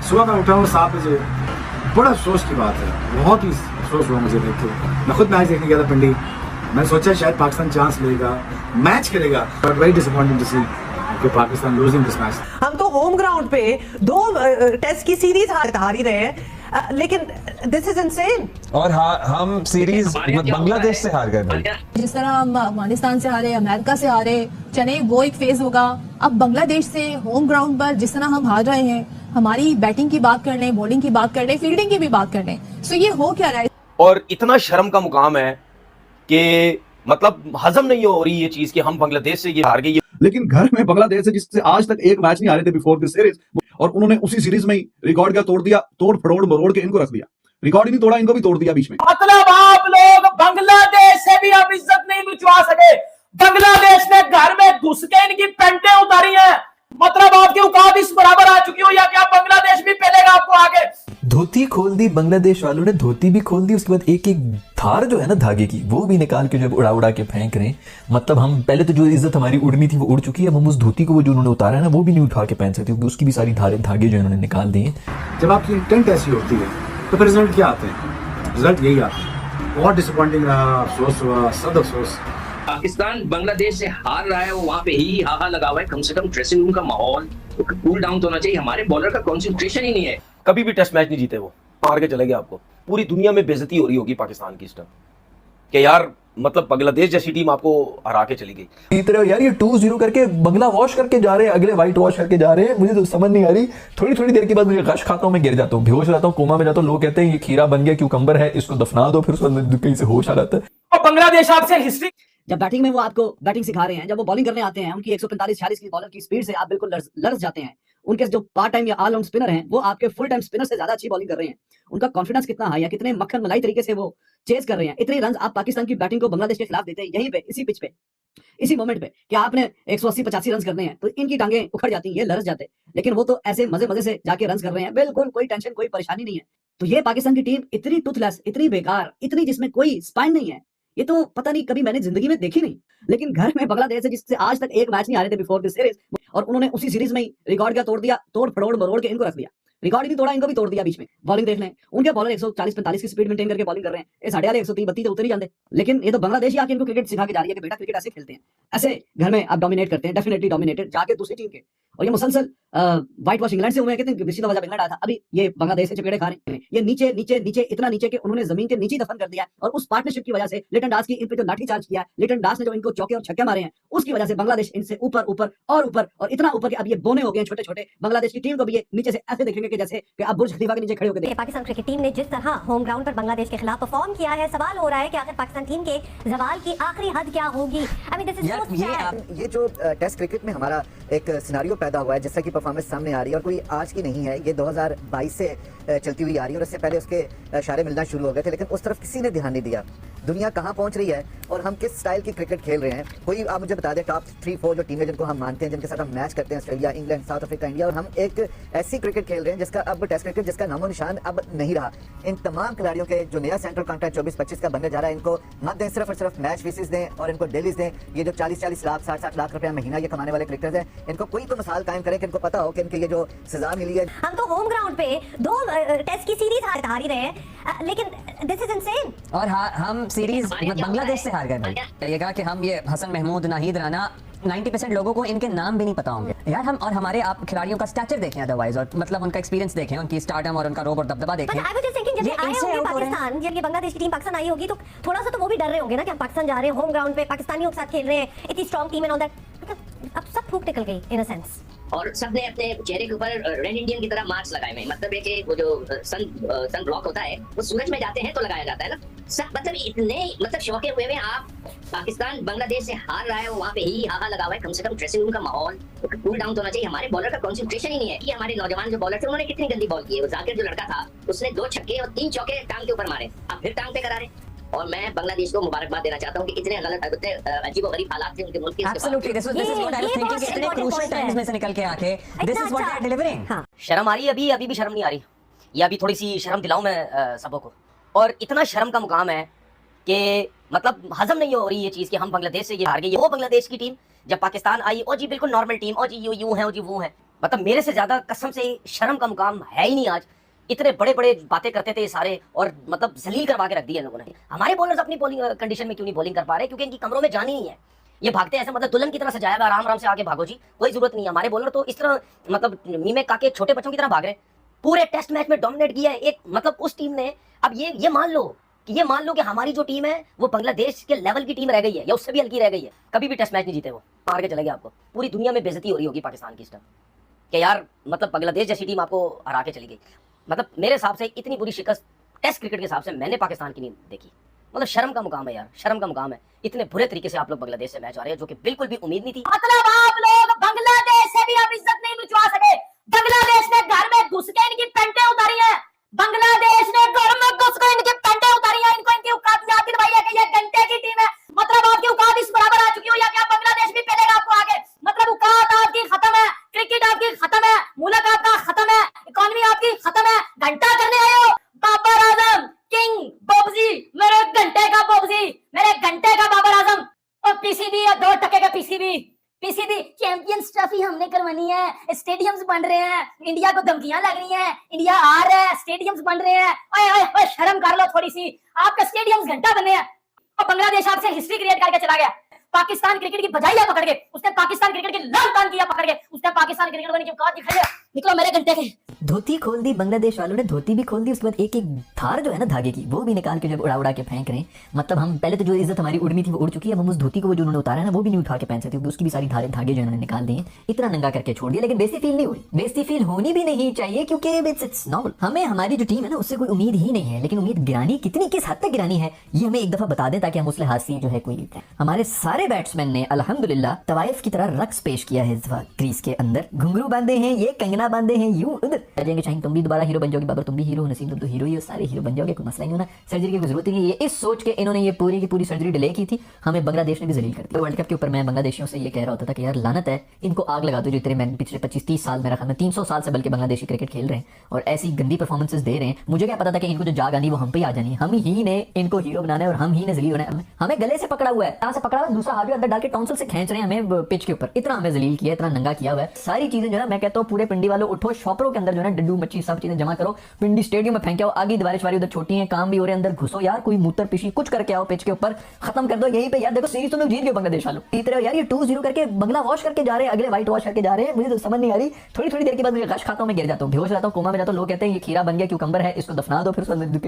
सुबह मैं उठा हूँ 7 बजे, बड़ा अफसोस की बात है, बहुत ही अफसोस हुआ मुझे देख के। मैं खुद मैच देखने गया था पिंडी, मैंने सोचा शायद पाकिस्तान चांस लेगा, मैच खेलेगा, बट वेरी डिसअपॉइंटिंग टू सी कि पाकिस्तान लूजिंग दिस मैच। हम तो होम ग्राउंड पे 2 टेस्ट की सीरीज हार ही रहे हैं, लेकिन दिस इज इनसेन। और हम सीरीज बांग्लादेश से हार गए भाई। जिस तरह हम अफगानिस्तान से हारे, अमेरिका से हारे, चने वो एक फेज होगा। अब बांग्लादेश से होम ग्राउंड पर जिस तरह हम हार रहे हैं, हमारी बैटिंग की बात कर लें, बॉलिंग की बात कर लें, फील्डिंग की भी बात कर लें, सो ये हो क्या रहा है। और इतना शर्म का मुकाम है कि मतलब हजम नहीं हो रही ये चीज कि हम बांग्लादेश से ये हार गए। लेकिन घर में बांग्लादेश से जिससे आज तक एक मैच नहीं हारे थे बिफोर दिस सीरीज, और उन्होंने उसी सीरीज में ही रिकॉर्ड का तोड़ दिया, तोड़ फड़ोड़ मरोड़ के इनको रख दिया। रिकॉर्ड ही नहीं तोड़ा, इनको भी तोड़ दिया बीच में। मतलब आप लोग बांग्लादेश से भी अब इज्जत नहीं बिचवा सके। बांग्लादेश ने घर में घुस के इनकी पेंटें उतारी हैं। मतलब आपकी औकात इस बराबर आ चुकी हो या क्या बांग्लादेश भी पेलेगा आपको आगे। धोती खोल दी बांग्लादेश वालों ने, धोती भी खोल दी, उसके बाद एक एक धार जो है ना धागे की वो भी निकाल के जब उड़ा उड़ा के फेंक रहे हैं। मतलब हम पहले तो जो इज्जत हमारी उड़नी थी वो उड़ चुकी है, अब हम उस धोती को वो जो उन्होंने उतारा है ना वो भी नहीं उठा के पहन सकते, क्योंकि उसकी भी सारी धागे जो इन्होंने निकाल दिए। जब आपकी इंटेंट ऐसी होती है तो फिर रिजल्ट क्या आते हैं? रिजल्ट यही आता है। बहुत डिसअपॉइंटिंग रहा, अफसोस हुआ, सद अफसोस। पाकिस्तान बांग्लादेश से हार रहा है, वो वहां पे ही हाहा लगा हुआ है। कम से कम ड्रेसिंग रूम का माहौल कूल डाउन तो होना चाहिए। हमारे बॉलर का कंसंट्रेशन ही नहीं है। कभी भी टेस्ट मैच नहीं जीते, वो मार के चले गए आपको। पूरी दुनिया में बेइज्जती हो रही होगी पाकिस्तान की इस टाइम कि यार मतलब बांग्लादेश जैसी टीम आपको हरा के चली गई। तरह यार ये 2-0 करके बंगला वॉश करके जा रहे हैं, अगले व्हाइट वॉश करके जा रहे हैं। मुझे तो समझ नहीं आ रही। थोड़ी थोड़ी देर के बाद मुझे गश खाता हूँ, मैं गिर जाता हूँ, बेहोश हो जाता हूँ, कोमा में जाता हूँ। लोग कहते हैं ये खीरा बन गया, क्यूकम्बर है, इसको दफना दो, फिर उसको कहीं से होश आ जाता है। बांग्लादेश आपसे हिस्ट्री, जब बैटिंग में वो आपको बैटिंग सिखा रहे हैं, जब वो बॉलिंग करने आते हैं, उनकी 145-46 की बॉलर की स्पीड से आप बिल्कुल लर्ज जाते हैं। उनके जो पार्ट टाइम या ऑल राउंड स्पिनर हैं वो आपके फुल टाइम स्पिनर से ज्यादा अच्छी बॉलिंग कर रहे हैं। उनका कॉन्फिडेंस कितना हाई है, कितने मक्खन मलाई तरीके से वो चेस कर रहे हैं। इतने रन आप पाकिस्तान की बैटिंग को बांग्लादेश के खिलाफ देते हैं यहीं पे, इसी पिच पे, इसी मोमेंट पे कि आपने 180-85 रन करने हैं तो इनकी टांगें उखड़ जाती हैं, ये लर्ज जाते। लेकिन वो तो ऐसे मजे मजे से जाके रन कर रहे हैं, बिल्कुल कोई टेंशन कोई परेशानी नहीं है। तो ये पाकिस्तान की टीम इतनी टूथलेस, इतनी बेकार, इतनी जिसमें कोई स्पाइन नहीं है, ये तो पता नहीं कभी मैंने जिंदगी में देखी नहीं। लेकिन घर में बांग्लादेश से जिससे आज तक एक मैच नहीं हारे थे बिफोर दिस सीरीज, और उन्होंने उसी सीरीज में ही रिकॉर्ड का तोड़ दिया, तोड़ फड़ोड़ मरोड़ के इनको रख दिया। रिकॉर्ड ही नहीं तोड़ा, इनको भी तोड़ दिया बीच में। बॉलिंग देख लें, उनके बॉलर 140-45 की स्पीड मेंटेन करके बॉलिंग कर रहे हैं, ये साढ़े वाले 130-32 तो उतर ही जाते। लेकिन ये तो बांग्लादेश ही आके इनको क्रिकेट सिखा के जा रही है कि बेटा क्रिकेट ऐसे खेलते हैं, ऐसे घर में आप डोमिनेट करते हैं, डेफिनेटली डोमिनेटेड जाके दूसरी टीम के। और ये मुसलसल व्हाइट वॉश इंग्लैंड से हुए हैं, कितने रिश्ती वजह इंग्लैंड आया था, अभी ये बांग्लादेश से चपेड़े खा रहे हैं। ये नीचे नीचे नीचे इतना नीचे कि उन्होंने जमीन के नीचे दफन कर दिया है। और उस पार्टनरशिप की वजह से लिटन दास की इन पे जो लाठी चार्ज किया है, लिटन दास ने जो इनको चौके और छक्के मारे हैं, उसकी वजह से बांग्लादेश इनसे ऊपर ऊपर और ऊपर और इतना ऊपर कि अब ये बोने हो गए हैं छोटे छोटे। बांग्लादेश की टीम को भी ये नीचे से ऐसे देखेंगे कि जैसे कि आप बुर्ज खलीफा के नीचे खड़े होकर। पाकिस्तान क्रिकेट टीम ने जिस तरह होम ग्राउंड पर बांग्लादेश के खिलाफ परफॉर्म किया है, सवाल हो रहा है कि आखिर पाकिस्तान टीम के जवाल की आखिरी हद क्या होगी। I mean this is so sad. ये जो टेस्ट क्रिकेट में हमारा एक सिनारियो पैदा हुआ है, जैसा कि परफॉर्मेंस सामने आ रही है, और कोई आज की नहीं है, ये 2022 से चलती हुई आ रही है, और इससे पहले उसके इशारे मिलना शुरू हो गए थे, लेकिन उस तरफ किसी ने ध्यान नहीं दिया। दुनिया कहाँ पहुंच रही है और हम किस स्टाइल की क्रिकेट खेल रहे हैं। कोई आप मुझे बता दें टॉप 3-4 जो टीमें जिनको हम मानते हैं, जिनके साथ हम मैच करते हैं, Australia, England, south Africa, India, और हम एक ऐसी क्रिकेट खेल रहे हैं जिसका अब टेस्ट क्रिकेट जिसका नामो निशान अब नहीं रहा। इन तमाम खिलाड़ियों के जो नया सेंट्रल कॉन्ट्रैक्ट 24-25 का बनने जा रहा है, इनको मत दें, सिर्फ और सिर्फ मैच फीसिस दें और इनको डेलीज दें। ये जो 40-40 लाख 60-60 लाख रुपया महीना ये कमाने वाले क्रिकेटर्स हैं, इनको कोई तो मिसाल कायम करें कि इनको पता हो कि इनके ये जो सजा मिली है। हम तो होम ग्राउंड पे 2 टेस्ट की सीरीज हार ही रहे हैं, लेकिन दिस इज इनसेन। और हम सीरीज बांग्लादेश से हार गए भाई। ये कहा कि हम ये हसन महमूद, नाहिद राना, 90% लोगों को इनके नाम भी नहीं पता होंगे यार। हम और हमारे आप खिलाड़ियों का स्टैचर देखें अदरवाइज, और मतलब उनका एक्सपीरियंस देखें, उनकी स्टारडम और उनका रोब और दबदबा देखें। जब ये आए होंगे पाकिस्तान, जब ये बांग्लादेश की टीम पाकिस्तान आई होगी तो थोड़ा सा तो वो भी डर रहे होंगे ना कि हम पाकिस्तान जा रहे हैं, होम ग्राउंड पे पाकिस्तानियों के साथ खेल रहे हैं, इतनी strong team and all that. अब सब फूक निकल गई इन अ सेंस। और सबने अपने चेहरे के ऊपर रेड इंडियन की तरह मार्क्स लगाए हुए। मतलब है कि वो जो सन ब्लॉक होता है वो सूरज में जाते हैं तो लगाया जाता है ना। सब मतलब इतने मतलब शौके हुए हैं। आप पाकिस्तान बांग्लादेश से हार रहा है, वो वहाँ पे ही हाहा लगा हुआ है। कम से कम ड्रेसिंग रूम का माहौल कूल डाउन तो होना चाहिए। हमारे बॉलर का कंसंट्रेशन ही नहीं है कि हमारे नौजवान जो बॉलर थे उन्होंने कितनी गंदी बॉल की है। वो जाकिर जो लड़का था उसने 2 छक्के और 3 चौके टांग के ऊपर मारे, आप फिर टांग पे करा रहे। और मैं बांग्लादेश को मुबारकबाद देना चाहता हूं कि इतने गलत इतने अजीबोगरीब हालात थे उनके मुल्क के। Absolutely this was what I was thinking कि इतने क्रूशियल टाइम्स में से निकल के आके this is what they are delivering. शर्म आ रही है अभी भी शर्म नहीं आ रही। ये अभी थोड़ी सी शर्म दिलाऊं मैं सबों को। और इतना शर्म का मुकाम है कि मतलब हजम नहीं हो रही ये चीज कि हम बांग्लादेश से ये हार गए। वो बांग्लादेश की टीम जब पाकिस्तान आई, ओ जी बिल्कुल नॉर्मल टीम, ओ जी यूं है, ओ जी वो है। मतलब मेरे से ज्यादा कसम से शर्म का मुकाम है ही नहीं आज। इतने बड़े बड़े बातें करते थे ये सारे, और मतलब जलील करवा के रख दिया लोगों ने। हमारे बॉलर्स अपनी बॉलिंग कंडीशन में क्यों नहीं बॉलिंग कर पा रहे? क्योंकि इनकी कमरों में जान ही नहीं है। ये भागते ऐसे मतलब दुल्हन की तरह सजाया हुआ, आराम आराम से आगे भागो जी, कोई जरूरत नहीं है। हमारे बॉलर तो इस तरह मतलब मीमे काके छोटे बच्चों की तरह भाग रहे, पूरे टेस्ट मैच में डोमिनेट किया है एक मतलब उस टीम ने। अब ये मान लो कि हमारी जो टीम है वो बांग्लादेश के लेवल की टीम रह गई है या उससे भी हल्की रह गई है। कभी भी टेस्ट मैच नहीं जीते वो, मार के चले गए आपको। पूरी दुनिया में बेइज्जती हो रही होगी पाकिस्तान की इस टाइम कि यार मतलब बांग्लादेश जैसी टीम आपको हरा के चली गई। मतलब मेरे हिसाब से इतनी बुरी शिकस्त टेस्ट क्रिकेट के हिसाब से मैंने पाकिस्तान की नहीं देखी। मतलब शर्म का मुकाम है यार, शर्म का मुकाम है। इतने बुरे तरीके से आप लोग बांग्लादेश से मैच आ रहे हैं जो कि बिल्कुल भी उम्मीद नहीं थी। मतलब आप लोग बांग्लादेश से भी आप इज्जत नहीं बचवा सके। बांग्लादेश ने घर में घुस के इनकी पेंटें उतारी हैं। बांग्लादेश ने घर में घुस के इनकी पेंटें उतारी हैं। इनको इनकी औकात याद दिलवाई है कि ये घंटे की टीम है। मतलब आपकी औकात इस बराबर आ चुकी हो या क्या बांग्लादेश भी पेलेगा आपको आगे? मतलब औकात आपकी खत्म है, क्रिकेट आपकी खत्म है, मुलाकात का खत्म है, इकोनॉमी आपकी खत्म है। घंटा करने आए हो बाबर आजम, किंग बोबजी, मेरे घंटे का बोबजी, मेरे घंटे का बाबर आजम। और पीसीबी और 2% का पीसीबी चैंपियंस ट्रॉफी हमने करवानी है। स्टेडियम्स बन रहे हैं, इंडिया को धमकियां लग रही हैं, इंडिया हार रहा है, स्टेडियम्स बन रहे हैं। ओए ओए ओए शर्म कर लो थोड़ी सी, आपका स्टेडियम्स घंटा बने हैं और बांग्लादेश आपसे हिस्ट्री क्रिएट करके चला गया। पाकिस्तान क्रिकेट की बजाई पकड़ के, उसने पाकिस्तान क्रिकेट की लाल किया पकड़ के, उसने पाकिस्तान क्रिकेट बनने की औकात दिखाई है। निकलो मेरे घंटे के। धोती खोल दी बांग्लादेश वालों ने, धोती भी खोल दी। उसके बाद एक एक धार जो है ना धागे की, वो भी निकाल के जब उड़ा उड़ा के फेंक रहे हैं। मतलब हम पहले तो जो इज्जत हमारी उड़नी थी वो उड़ चुकी है। अब हम उस धोती को वो जो उन्होंने उतारा है ना वो भी नहीं उठा के पहन सकते, उसकी भी सारी धागे जो उन्होंने निकाल दिए, इतना नंगा करके छोड़ दिया। लेकिन बेइज्जती फील नहीं हुई, बेइज्जती फील होनी भी नहीं चाहिए क्योंकि इट्स नॉर्मल। हमें हमारी जो टीम है ना उससे कोई उम्मीद ही नहीं है। लेकिन उम्मीद गिरानी कितनी, किस हद तक गिरानी है ये हमें एक दफा बता दें ताकि हम उस लिहाज से जो है कोई हमारे सारे बैट्समैन ने अल्हम्दुलिल्लाह तवाइफ की तरह रक्स पेश किया है। इस बार क्रीज के अंदर घुंघरू बांधे हैं, ये कंगना बांधे हैं, यूं उधर जाएंगे। चाहे तुम भी दोबारा हीरो बन जाओगे, बाबर तुम भी हीरो, नसीम तुम तो हीरो ही हो, सारे हीरो बन जाओगे, कोई मसला नहीं होना। सर्जरी की जरूरत ही नहीं है। इस सोच के इन्होंने ये पूरी की पूरी सर्जरी डिले की थी। हमें बांग्लादेश ने भी जलील कर दिया। वर्ल्ड कप के ऊपर मैं बांग्लादेशियों से ये कह रहा होता था कि यार लानत है, इनको आग लगा दो जो तेरे मैंने पिछले 25-30 साल मेरा ख्याल में 300 साल से बल्कि बांग्लादेशी क्रिकेट खेल रहे हैं और ऐसी गंदी परफॉर्मेंसेस दे रहे हैं। मुझे क्या पता था कि इनको जो जाग आनी वो हम पे आ जानी, हम ही ने इनको हीरो बनाना है और हम ही ने जलील होना है। हमें गले से पकड़ा हुआ है, यहाँ से पकड़ा हुआ, दूसरा हाथ भी अंदर डाल के टॉन्सिल से खींच रहे हैं हमें पिच के ऊपर। इतना हमें जलील किया, इतना नंगा किया हुआ है। सारी चीजें जो है मैं कहता हूँ पूरे पिंडी वालों उठो, शॉपरों के अंदर जो है डड्डू मच्छी सब चीजें जमा करो, पिंडी स्टेडियम में फेंके आओ, आगे दीवारें वारी उधर छोटी हैं, काम भी हो रहे हैं, अंदर घुसो यार, कोई मूत्र पिशी कुछ करके आओ पिच के ऊपर, खत्म कर दो यहीं पे। यार देखो सीरीज तुम लोग जीत गए बांग्लादेश वालों, जीत रहे हो यार। ये 2-0 करके बंगला वॉश करके जा रहे हैं, अगले व्हाइट वॉश करके जा रहे हैं। मुझे तो समझ नहीं आ रही। थोड़ी थोड़ी देर के बाद मुझे गश खाता हूँ, मैं गिर जाता हूँ, बेहोश रहता हूँ, कोमा में जाता हूँ। लोग कहते हैं ये खीरा बन गया, क्यूकम्बर है, इसको दफना दो, फिर उसको